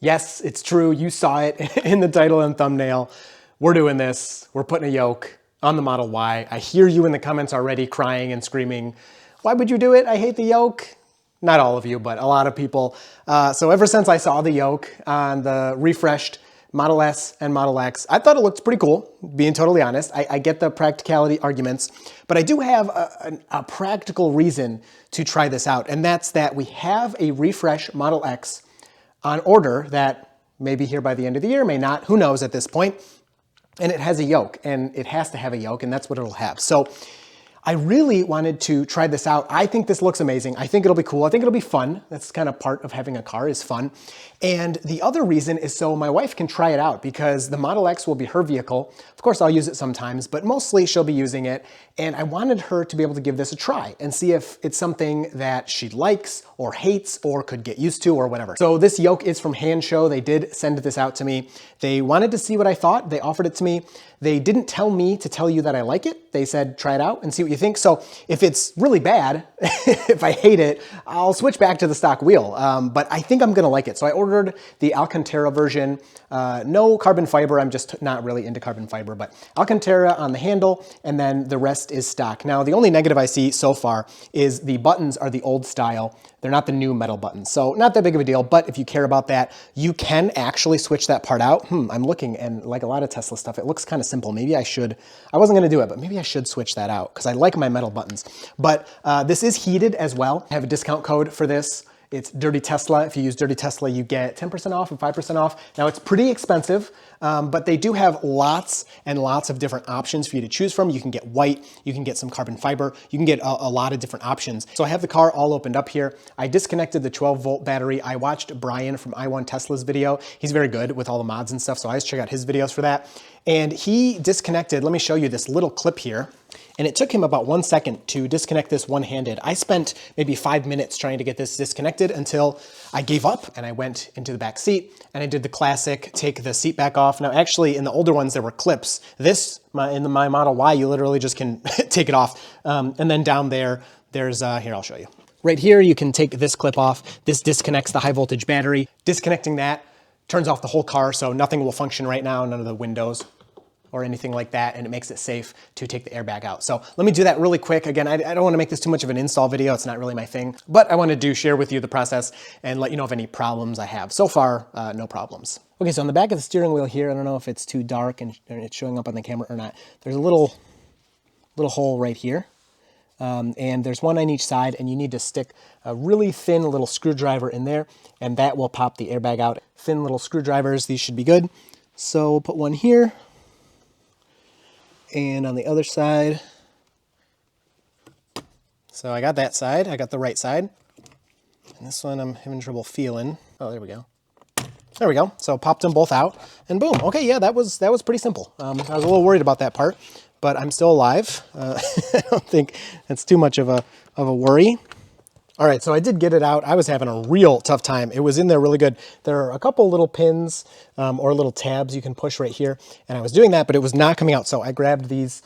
Yes, it's true. You saw it in the title and thumbnail. We're doing this. We're putting a yoke on the Model Y. I hear you in the comments already crying and screaming, why would you do it? I hate the yoke. Not all of you, but a lot of people. So ever since I saw the yoke on the refreshed Model S and Model X, I thought it looked pretty cool, being totally honest. I get the practicality arguments, but I do have a practical reason to try this out, and that's that we have a refresh Model X on order that may be here by the end of the year, may not, who knows at this point. And it has a yoke, and it has to have a yoke, and that's what it'll have. So I really wanted to try this out. I think this looks amazing. I think it'll be cool. I think it'll be fun. That's kind of part of having a car, is fun. And the other reason is so my wife can try it out, because the Model X will be her vehicle. Of course, I'll use it sometimes, but mostly she'll be using it. And I wanted her to be able to give this a try and see if it's something that she likes or hates or could get used to or whatever. So this yoke is from Hanshow. They did send this out to me. They wanted to see what I thought. They offered it to me. They didn't tell me to tell you that I like it. They said, try it out and see what you think. So if it's really bad, if I hate it, I'll switch back to the stock wheel. But I think I'm gonna like it. So I ordered the Alcantera version. No carbon fiber. I'm just not really into carbon fiber, but Alcantera on the handle, and then the rest is stock. Now, the only negative I see so far is the buttons are the old style. They're not the new metal buttons. So not that big of a deal, but if you care about that, you can actually switch that part out. I'm looking, and like a lot of Tesla stuff, it looks kind of simple. Maybe I should, I wasn't gonna do it, but maybe I should switch that out because I like my metal buttons. But this is heated as well. I have a discount code for this. It's Dirty Tesla. If you use Dirty Tesla, you get 10% off and 5% off. Now it's pretty expensive, but they do have lots and lots of different options for you to choose from. You can get white, you can get some carbon fiber, you can get a lot of different options. So I have the car all opened up here. I disconnected the 12-volt battery. I watched Brian from I Want Tesla's video. He's very good with all the mods and stuff, so I always check out his videos for that. And he disconnected, let me show you this little clip here. And it took him about 1 second to disconnect this one-handed. I spent maybe 5 minutes trying to get this disconnected until I gave up and I went into the back seat and I did the classic, take the seat back off. Now, actually, in the older ones, there were clips. This, in my Model Y, you literally just can take it off. And then down there, there's, here, I'll show you. Right here, you can take this clip off. This disconnects the high voltage battery. Disconnecting that turns off the whole car, so nothing will function right now, none of the windows or anything like that, and it makes it safe to take the airbag out. So let me do that really quick. Again, I don't wanna make this too much of an install video. It's not really my thing, but I wanted to share with you the process and let you know of any problems I have. So far, no problems. Okay, so on the back of the steering wheel here, I don't know if it's too dark and it's showing up on the camera or not. There's a little hole right here. And there's one on each side, and you need to stick a really thin little screwdriver in there, and that will pop the airbag out. Thin little screwdrivers, these should be good. So we'll put one here. And on the other side, so I got that side, I got the right side. And this one I'm having trouble feeling. Oh, there we go. There we go. So popped them both out and boom. Okay, yeah, that was pretty simple. I was a little worried about that part, but I'm still alive. I don't think that's too much of a worry. All right, so I did get it out. I was having a real tough time. It was in there really good. There are a couple little pins or little tabs you can push right here, and I was doing that, but it was not coming out. So I grabbed these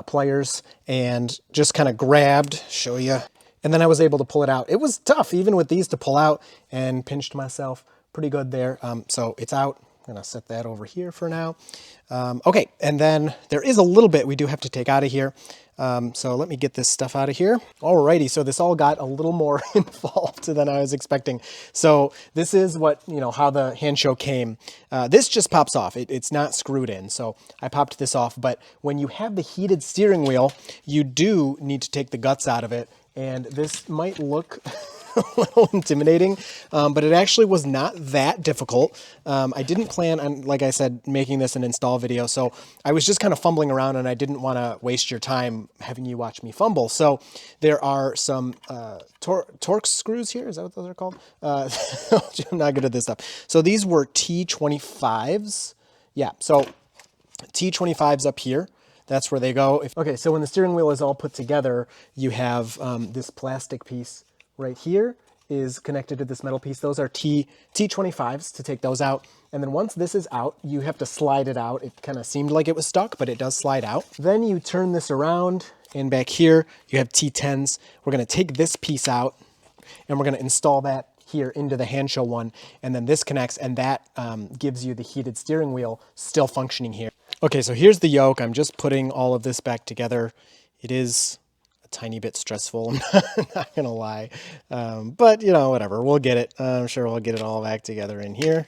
pliers and just kind of grabbed, show you, and then I was able to pull it out. It was tough, even with these, to pull out, and pinched myself pretty good there. So it's out. I'm gonna set that over here for now. Okay, and then there is a little bit we do have to take out of here. So let me get this stuff out of here. Alrighty, so this all got a little more involved than I was expecting. So this is what, how the Hanshow came. This just pops off. It's not screwed in, so I popped this off. But when you have the heated steering wheel, you do need to take the guts out of it. And this might look a little intimidating, but it actually was not that difficult. I didn't plan on, like I said, making this an install video, so I was just kind of fumbling around, and I didn't want to waste your time having you watch me fumble. So there are some Torx screws here. Is that what those are called? I'm not good at this stuff. So these were T25s. Yeah, so T25s up here. That's where they go. Okay, so when the steering wheel is all put together, you have this plastic piece right here is connected to this metal piece. Those are T25s to take those out. And then once this is out, you have to slide it out. It kind of seemed like it was stuck, but it does slide out. Then you turn this around, and back here, you have T10s. We're gonna take this piece out, and we're gonna install that here into the Hanshow one, and then this connects, and that gives you the heated steering wheel still functioning here. Okay, so here's the yoke. I'm just putting all of this back together. It is a tiny bit stressful, I'm not gonna lie, but you know, whatever, we'll get it. I'm sure we'll get it all back together in here.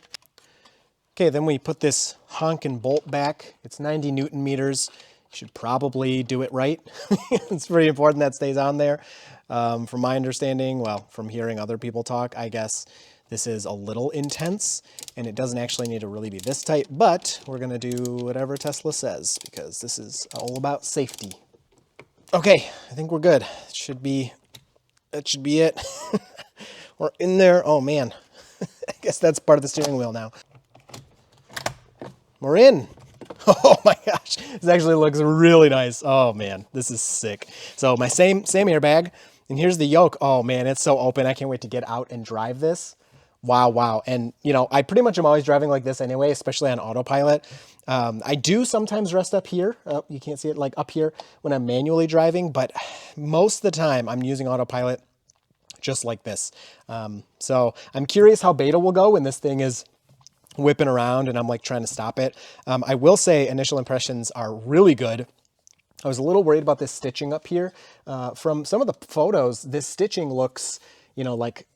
Okay, then we put this honkin' bolt back. It's 90 Newton meters. You should probably do it right. It's pretty important that stays on there. From my understanding, well, from hearing other people talk, I guess this is a little intense and it doesn't actually need to really be this tight, but we're gonna do whatever Tesla says because this is all about safety. Okay, I think we're good. That should be it. We're in there. Oh man, I guess that's part of the steering wheel now. We're in. Oh my gosh, this actually looks really nice. Oh man, this is sick. So my same airbag, and here's the yoke. Oh man, it's so open. I can't wait to get out and drive this. Wow. And you know, I pretty much am always driving like this anyway, especially on autopilot. I do sometimes rest up here. You can't see it, like up here when I'm manually driving, but most of the time I'm using autopilot just like this. So I'm curious how beta will go when this thing is whipping around and I'm like trying to stop it. I will say initial impressions are really good. I was a little worried about this stitching up here. From some of the photos, this stitching looks, you know, like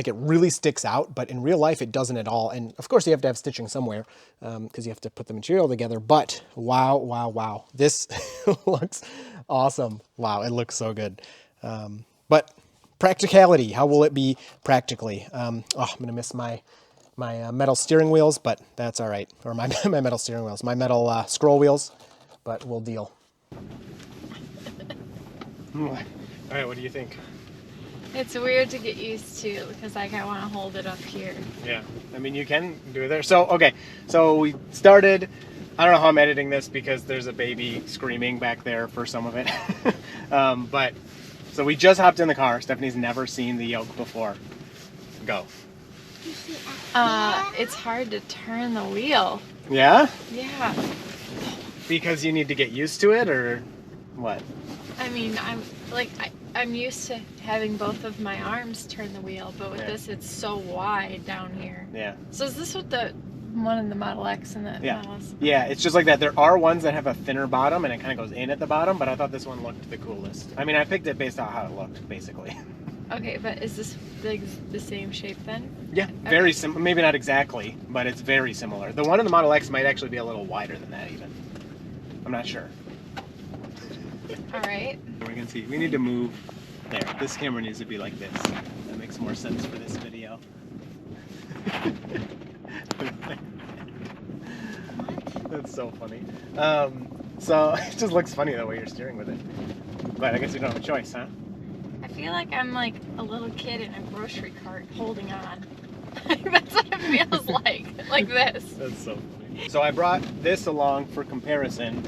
it really sticks out, but in real life it doesn't at all. And of course you have to have stitching somewhere because you have to put the material together, but wow. This looks awesome. Wow, it looks so good. But practicality, how will it be practically? I'm gonna miss my metal steering wheels, but that's all right. Or my metal steering wheels, my metal scroll wheels, but we'll deal. All right, what do you think? It's weird to get used to because like I want to hold it up here. Yeah, I mean you can do it there. So okay, so we started. I don't know how I'm editing this because there's a baby screaming back there for some of it. But so we just hopped in the car. Stephanie's never seen the yoke before. Go. It's hard to turn the wheel. Yeah? Yeah. Because you need to get used to it, or what? I mean, I'm used to having both of my arms turn the wheel, but with this, it's so wide down here. Yeah. So is this what the one in the Model X and the Model S? Yeah, it's just like that. There are ones that have a thinner bottom and it kind of goes in at the bottom, but I thought this one looked the coolest. I mean, I picked it based on how it looked, basically. Okay, but is this like the same shape then? Yeah, very similar. Maybe not exactly, but it's very similar. The one in the Model X might actually be a little wider than that even. I'm not sure. All right. We're gonna see. We need to move there. This camera needs to be like this. That makes more sense for this video. What? That's so funny. So it just looks funny the way you're steering with it. But I guess you don't have a choice, huh? I feel like I'm like a little kid in a grocery cart holding on. That's what it feels like this. That's so funny. So I brought this along for comparison.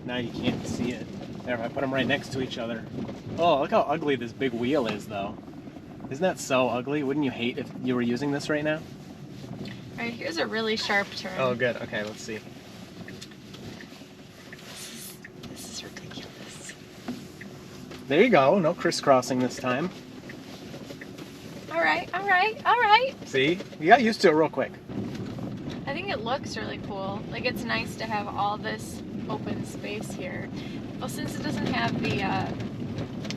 Now you can't see it. There, if I put them right next to each other. Oh, look how ugly this big wheel is, though. Isn't that so ugly? Wouldn't you hate if you were using this right now? All right, here's a really sharp turn. Oh, good. Okay, let's see. This is ridiculous. There you go. No crisscrossing this time. All right. See? You got used to it real quick. I think it looks really cool. Like, it's nice to have all this open space here. Well, since it doesn't have the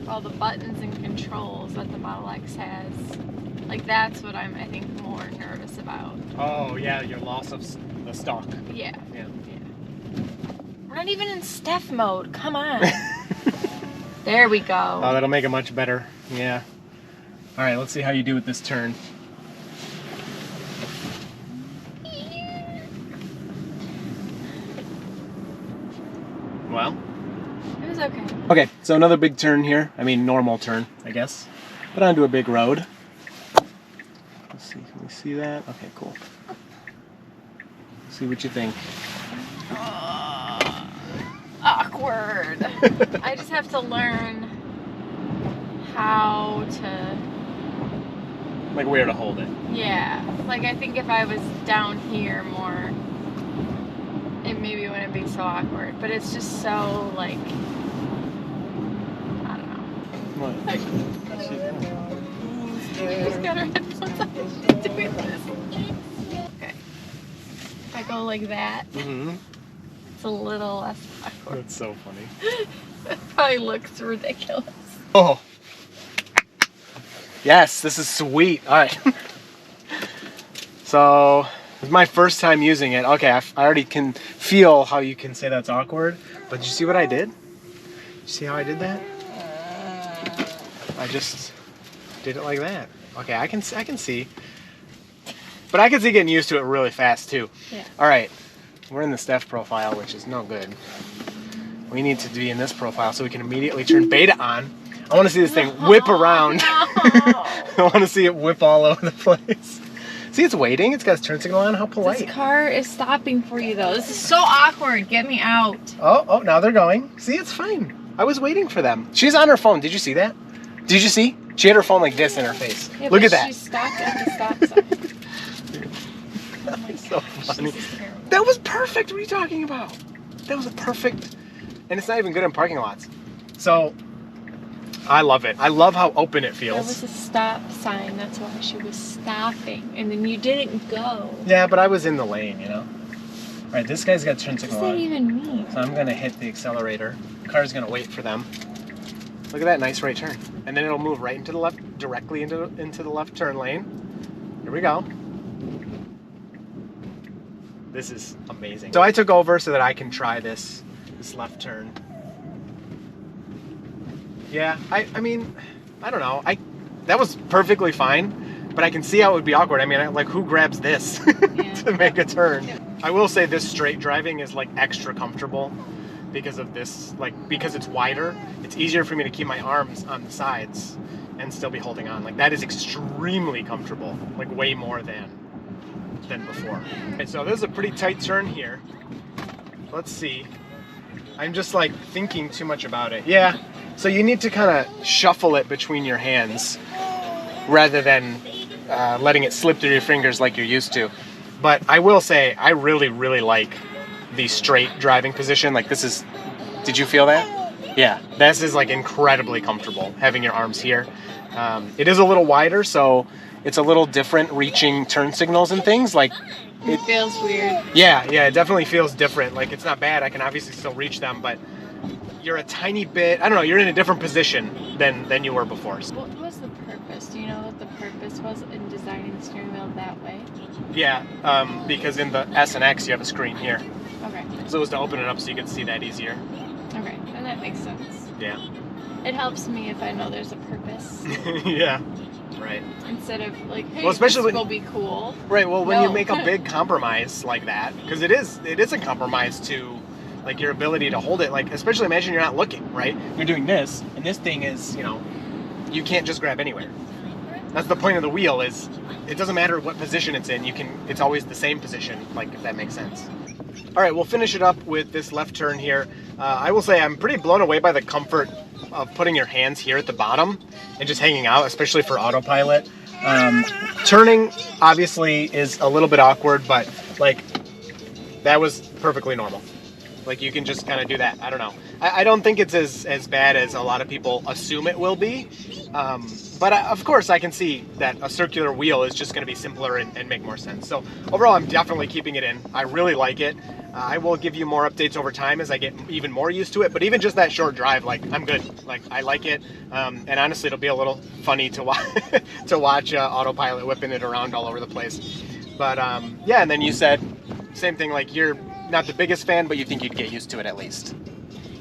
all the buttons and controls that the Model X has, like that's what I'm, I think, more nervous about. Oh, yeah, your loss of the stock. Yeah. We're not even in Steph mode. Come on. There we go. Oh, that'll make it much better. Yeah. All right, let's see how you do with this turn. Well. It was okay. Okay, so another big turn here. I mean, normal turn, I guess. But onto a big road. Let's see, can we see that? Okay, cool. See what you think. Awkward. I just have to learn how to... Like where to hold it. Yeah. Like, I think if I was down here more, it maybe wouldn't be so awkward. But it's just so, like... I don't know. What? She's got her headphones She's doing this. Okay. If I go like that, it's a little less awkward. That's so funny. It probably looks ridiculous. Oh. Yes, this is sweet. All right. So, it's my first time using it. Okay, I already can feel how you can say that's awkward. But did you see what I did? You see how I did that? I just did it like that. Okay, I can see. But I can see getting used to it really fast too. Yeah. All right, we're in the Steph profile, which is no good. We need to be in this profile so we can immediately turn beta on. I want to see this thing whip around. No. I want to see it whip all over the place. See, it's waiting. It's got its turn signal on. How polite. This car is stopping for you though. This is so awkward. Get me out. Oh, now they're going. See, it's fine. I was waiting for them. She's on her phone. Did you see that? Did you see? She had her phone like this in her face. Yeah, Look at that. She stopped at the stop sign. Oh my So gosh, funny. this is terrible. That was perfect. What are you talking about? That was a perfect, and it's not even good in parking lots. So, I love it. I love how open it There feels. was a stop sign. That's why she was stopping, and then you didn't go. Yeah, but I was in the lane, you know. All right, this guy's got turn What does signal that on. even mean? So I'm gonna hit the accelerator. The car's gonna wait for them. Look at that nice right turn, and then it'll move right into the left, directly into the left turn lane. Here we go. This is amazing. So I took over so that I can try this left turn. Yeah, I mean, I don't know. That was perfectly fine, but I can see how it would be awkward. I mean, like, who grabs this to make a turn? Yeah. I will say this straight driving is like extra comfortable because of this, like, because it's wider. It's easier for me to keep my arms on the sides and still be holding on. Like, that is extremely comfortable, like way more than before. Okay, so this is a pretty tight turn here. Let's see. I'm just like thinking too much about it. Yeah, so you need to kind of shuffle it between your hands rather than letting it slip through your fingers like you're used to. But I will say, I really, really like the straight driving position. Like, this is, did you feel that? Yeah, this is like incredibly comfortable having your arms here. It is a little wider, so it's a little different reaching turn signals and things. Like, It feels weird. yeah, it definitely feels different. Like, it's not bad. I can obviously still reach them, but you're a tiny bit, I don't know, you're in a different position than you were before. What was the purpose? Do you know what the purpose was in designing the steering wheel that way? Yeah, because in the S and X you have a screen here. Okay. So it was to open it up so you could see that easier. Okay, and that makes sense. Yeah. It helps me if I know there's a purpose. Yeah, right. Instead of like, hey, Well, especially this when- will be cool. Right, well, when you No. make a big compromise like that, because it is a compromise to, like, your ability to hold it. Like, especially imagine you're not looking, right? You're doing this, and this thing is, you know, you can't just grab anywhere. That's the point of the wheel, is it doesn't matter what position it's in, it's always the same position, like, if that makes sense. All right, we'll finish it up with this left turn here. I will say I'm pretty blown away by the comfort of putting your hands here at the bottom and just hanging out, especially for autopilot. Turning obviously is a little bit awkward, but like, that was perfectly normal. Like, you can just kind of do that. I don't know. I don't think it's as bad as a lot of people assume it will be. But of course, I can see that a circular wheel is just going to be simpler and make more sense. So overall, I'm definitely keeping it in. I really like it. I will give you more updates over time as I get even more used to it. But even just that short drive, like, I'm good. Like, I like it. And honestly, it'll be a little funny to watch autopilot whipping it around all over the place. But yeah, and then you said same thing. Like, you're not the biggest fan, but you think you'd get used to it at least.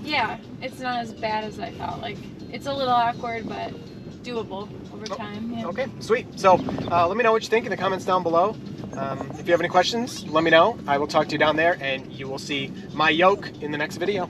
Yeah, it's not as bad as I thought. Like, it's a little awkward, but doable over time. Yeah. Okay, sweet. So let me know what you think in the comments down below. If you have any questions, let me know. I will talk to you down there, and you will see my Yoke in the next video.